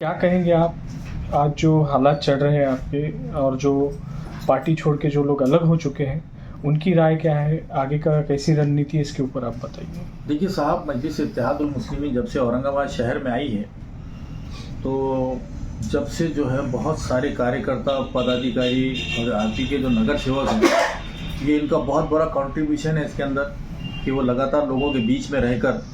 क्या कहेंगे आप आज जो हालात चल रहे हैं आपके और जो पार्टी छोड़ के जो लोग अलग हो चुके हैं उनकी राय क्या है, आगे का कैसी रणनीति है, इसके ऊपर आप बताइए। देखिए साहब, मजलिस इत्तेहादुल मुस्लिमीन जब से औरंगाबाद शहर में आई है तो जब से जो है बहुत सारे कार्यकर्ता पदाधिकारी और आरपी के जो नगर सेवक हैं, ये इनका बहुत बड़ा कंट्रीब्यूशन है इसके अंदर कि वो लगातार लोगों के बीच में रहकर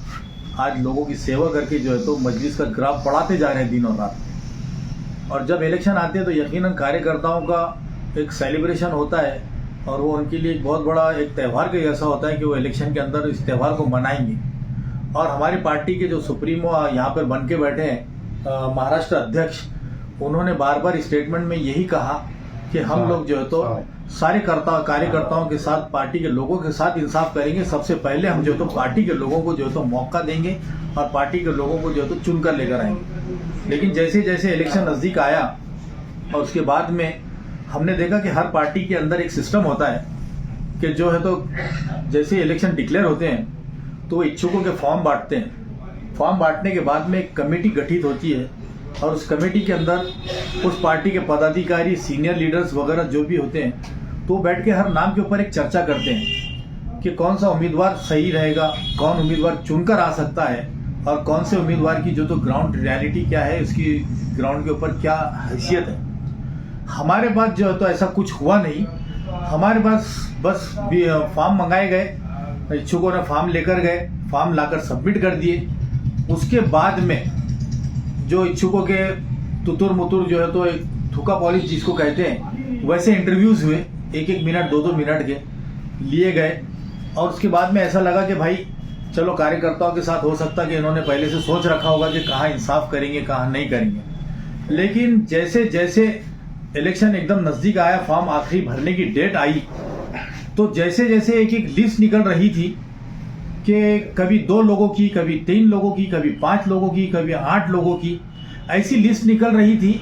आज लोगों की सेवा करके जो है तो मजलिस का ग्राफ बढ़ाते जा रहे हैं दिन और रात। और जब इलेक्शन आते हैं तो यकीनन कार्यकर्ताओं का एक सेलिब्रेशन होता है और वो उनके लिए एक बहुत बड़ा एक त्यौहार के जैसा होता है कि वो इलेक्शन के अंदर इस त्यौहार को मनाएंगे। और हमारी पार्टी के जो सुप्रीमो यहाँ पर बन के बैठे हैं महाराष्ट्र अध्यक्ष, उन्होंने बार बार स्टेटमेंट में यही कहा कि हम लोग जो है तो सारे कार्यकर्ताओं के साथ, पार्टी के लोगों के साथ इंसाफ करेंगे। सबसे पहले हम जो है तो पार्टी के लोगों को जो है तो मौका देंगे और पार्टी के लोगों को जो है तो चुनकर लेकर आएंगे। लेकिन जैसे जैसे इलेक्शन नज़दीक आया और उसके बाद में हमने देखा कि हर पार्टी के अंदर एक सिस्टम होता है कि जो है तो जैसे इलेक्शन डिक्लेयर होते हैं तो इच्छुकों के फॉर्म बांटते हैं। फॉर्म बांटने के बाद में एक कमेटी गठित होती है और उस कमेटी के अंदर उस पार्टी के पदाधिकारी, सीनियर लीडर्स वगैरह जो भी होते हैं तो बैठ के हर नाम के ऊपर एक चर्चा करते हैं कि कौन सा उम्मीदवार सही रहेगा, कौन उम्मीदवार चुनकर आ सकता है और कौन से उम्मीदवार की जो तो ग्राउंड रियलिटी क्या है, उसकी ग्राउंड के ऊपर क्या हैसियत है। हमारे पास जो है तो ऐसा कुछ हुआ नहीं। हमारे पास बस फॉर्म मंगाए गए, इच्छुकों ने फॉर्म लेकर गए, फॉर्म लाकर सबमिट कर दिए। उसके बाद में जो इच्छुकों के तुतुर मुतुर जो है तो एक थूका पॉलिश जिसको कहते हैं, वैसे इंटरव्यूज़ हुए, एक मिनट 2 मिनट के लिए गए। और उसके बाद में ऐसा लगा कि भाई चलो कार्यकर्ताओं के साथ हो सकता है कि इन्होंने पहले से सोच रखा होगा कि कहाँ इंसाफ करेंगे, कहाँ नहीं करेंगे। लेकिन जैसे जैसे इलेक्शन एकदम नज़दीक आया, फॉर्म आखिरी भरने की डेट आई, तो जैसे जैसे एक लिस्ट निकल रही थी कि कभी 2 लोगों की, कभी 3 लोगों की, कभी 5 लोगों की, कभी 8 लोगों की, ऐसी लिस्ट निकल रही थी।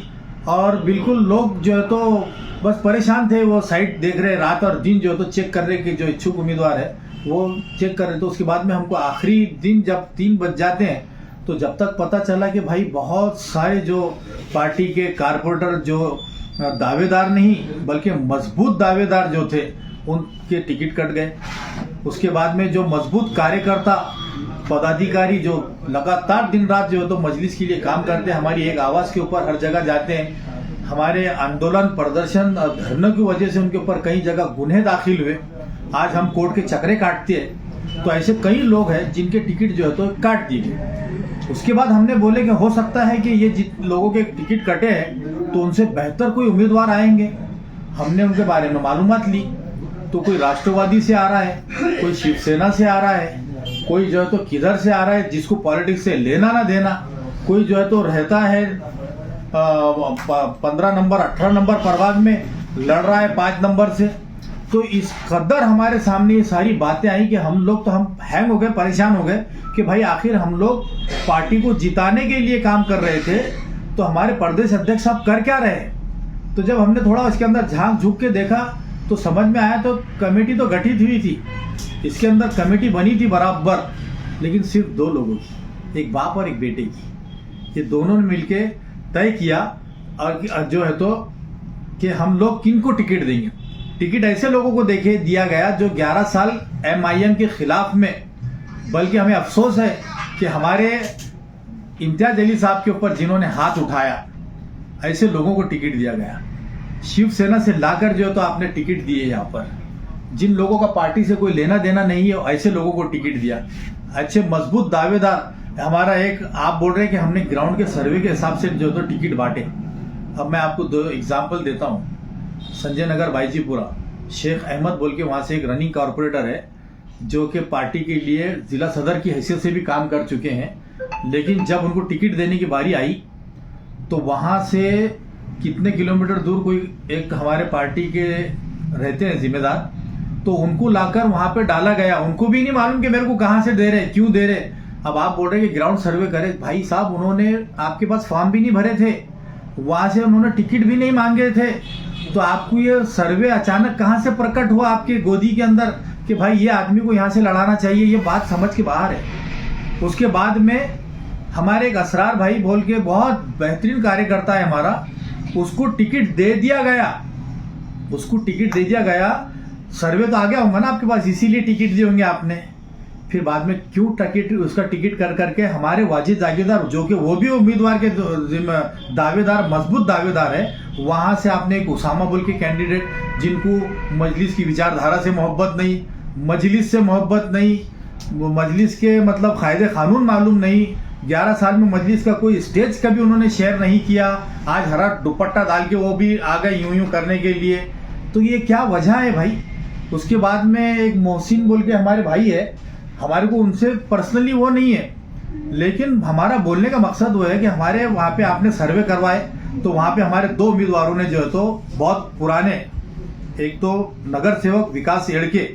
और बिल्कुल लोग जो है तो बस परेशान थे। वो साइट देख रहे, रात और दिन जो है तो चेक कर रहे कि जो इच्छुक उम्मीदवार है वो चेक कर रहे। तो उसके बाद में हमको आखिरी दिन जब 3 बज जाते हैं तो जब तक पता चला कि भाई बहुत सारे जो पार्टी के कारपोरेटर जो दावेदार नहीं बल्कि मजबूत दावेदार जो थे उनके टिकट कट गए। उसके बाद में जो मजबूत कार्यकर्ता पदाधिकारी जो लगातार दिन रात जो है तो मजलिस के लिए काम करते हैं, हमारी एक आवाज़ के ऊपर हर जगह जाते हैं, हमारे आंदोलन, प्रदर्शन और धरनों की वजह से उनके ऊपर कई जगह गुन्हे दाखिल हुए, आज हम कोर्ट के चक्रे काटते हैं। तो ऐसे कई लोग हैं जिनके टिकट जो है तो काट दिए गए। उसके बाद हमने बोले कि हो सकता है कि ये जिन लोगों के टिकट कटे हैं तो उनसे बेहतर कोई उम्मीदवार आएंगे। हमने उनके बारे में मालूमात ली तो कोई राष्ट्रवादी से आ रहा है, कोई शिवसेना से आ रहा है, कोई जो है तो किधर से आ रहा है जिसको पॉलिटिक्स से लेना ना देना, कोई जो है तो रहता है 15 नंबर 18 नंबर प्रभाग में लड़ रहा है 5 नंबर से। तो इस कदर हमारे सामने ये सारी बातें आई कि हम लोग तो हम हैंग हो गए, परेशान हो गए कि भाई आखिर हम लोग पार्टी को जिताने के लिए काम कर रहे थे तो हमारे प्रदेश अध्यक्ष साहब कर क्या रहे। तो जब हमने थोड़ा इसके अंदर झांक झुक के देखा तो समझ में आया तो कमेटी तो गठित हुई थी, इसके अंदर कमेटी बनी थी बराबर, लेकिन सिर्फ 2 लोगों की, एक बाप और एक बेटे की। ये दोनों ने मिलके तय किया और जो है तो कि हम लोग किन को टिकट देंगे। टिकट ऐसे लोगों को दिया गया जो 11 साल MIM के खिलाफ में, बल्कि हमें अफसोस है कि हमारे इम्तियाज अली साहब के ऊपर जिन्होंने हाथ उठाया, ऐसे लोगों को टिकट दिया गया। शिवसेना से लाकर जो है तो आपने टिकट दिए, यहाँ पर जिन लोगों का पार्टी से कोई लेना देना नहीं है ऐसे लोगों को टिकट दिया। अच्छे मजबूत दावेदार, हमारा एक आप बोल रहे हैं कि हमने ग्राउंड के सर्वे के हिसाब से जो तो टिकट बांटे। अब मैं आपको 2 एग्जाम्पल देता हूँ। संजय नगर बाईजीपुरा, शेख अहमद बोल के वहाँ से एक रनिंग कॉरपोरेटर है जो कि पार्टी के लिए ज़िला सदर की हैसियत से भी काम कर चुके हैं। लेकिन जब उनको टिकट देने की बारी आई तो वहाँ से कितने किलोमीटर दूर कोई एक हमारे पार्टी के रहते हैं जिम्मेदार, तो उनको लाकर वहाँ पे डाला गया। उनको भी नहीं मालूम कि मेरे को कहाँ से दे रहे, क्यों दे रहे। अब आप बोल रहे कि ग्राउंड सर्वे करे, भाई साहब उन्होंने आपके पास फॉर्म भी नहीं भरे थे, वहाँ से उन्होंने टिकट भी नहीं मांगे थे, तो आपको ये सर्वे अचानक कहाँ से प्रकट हुआ आपके गोदी के अंदर कि भाई ये आदमी को यहाँ से लड़ाना चाहिए। ये बात समझ के बाहर है। उसके बाद में हमारे एक असरार भाई बोल के बहुत बेहतरीन कार्यकर्ता है हमारा, उसको टिकट दे दिया गया, उसको टिकट दे दिया गया। सर्वे तो आ गया होगा ना आपके पास, इसीलिए टिकट दिए होंगे आपने। फिर बाद में क्यों टिकट, उसका टिकट कर करके हमारे वाजिद जागीरदार, जो कि वो भी उम्मीदवार के दावेदार, मजबूत दावेदार है, वहां से आपने एक उसामा बोल के कैंडिडेट, जिनको मजलिस की विचारधारा से मोहब्बत नहीं, मजलिस से मोहब्बत नहीं, मजलिस के मतलब कायदे कानून मालूम नहीं, 11 साल में मजलिस का कोई स्टेज कभी उन्होंने शेयर नहीं किया, आज हरा दुपट्टा डाल के वो भी आ गए यूं यूं करने के लिए। तो ये क्या वजह है भाई? उसके बाद में एक मोहसिन बोल के हमारे भाई है, हमारे को उनसे पर्सनली वो नहीं है, लेकिन हमारा बोलने का मकसद वो है कि हमारे वहाँ पे आपने सर्वे करवाए, तो वहाँ पे हमारे 2 उम्मीदवारों ने जो है तो बहुत पुराने, एक तो नगर सेवक विकास एड़के,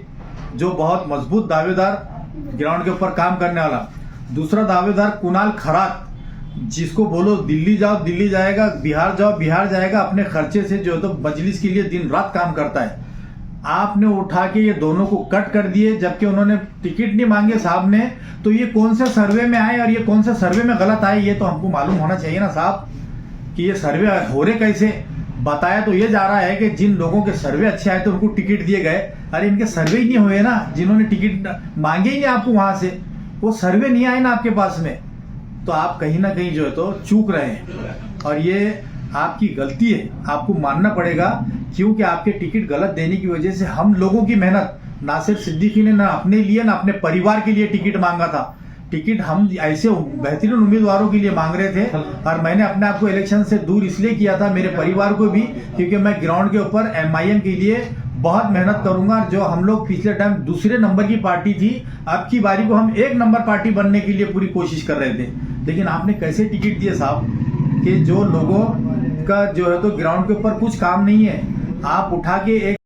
जो बहुत मजबूत दावेदार, ग्राउंड के ऊपर काम करने वाला, दूसरा दावेदार कुणाल खरात, जिसको बोलो दिल्ली जाओ दिल्ली जाएगा, बिहार जाओ बिहार जाएगा, अपने खर्चे से जो है तो मजलिस के लिए दिन रात काम करता है। आपने उठा के ये दोनों को कट कर दिए, जबकि उन्होंने टिकट नहीं मांगे साहब ने। तो ये कौन से सर्वे में आए और ये कौन से सर्वे में गलत आए, ये तो हमको मालूम होना चाहिए ना साहब, कि ये सर्वे हो रहे कैसे। बताया तो ये जा रहा है कि जिन लोगों के सर्वे अच्छे आए तो उनको टिकट दिए गए। अरे इनके सर्वे ही नहीं हुए ना, जिन्होंने टिकट मांगे ही नहीं आपको वहां से, वो सर्वे नहीं आए ना आपके पास में। तो आप कहीं ना कहीं जो है तो चूक रहे हैं, और ये आपकी गलती है, आपको मानना पड़ेगा, क्योंकि आपके टिकट गलत देने की वजह से हम लोगों की मेहनत, नासिर सिद्दीकी ने ना अपने लिए ना अपने परिवार के लिए टिकट मांगा था। टिकट हम ऐसे बेहतरीन उम्मीदवारों के लिए मांग रहे थे, और मैंने अपने आप को इलेक्शन से दूर इसलिए किया था, मेरे परिवार को भी, क्योंकि मैं ग्राउंड के ऊपर MIM के लिए बहुत मेहनत करूंगा। जो हम लोग पिछले टाइम दूसरे नंबर की पार्टी थी, अब की बारी को हम 1 नंबर पार्टी बनने के लिए पूरी कोशिश कर रहे थे। लेकिन आपने कैसे टिकट दिए साहब, कि जो लोगों का जो है तो ग्राउंड के ऊपर कुछ काम नहीं है, आप उठा के एक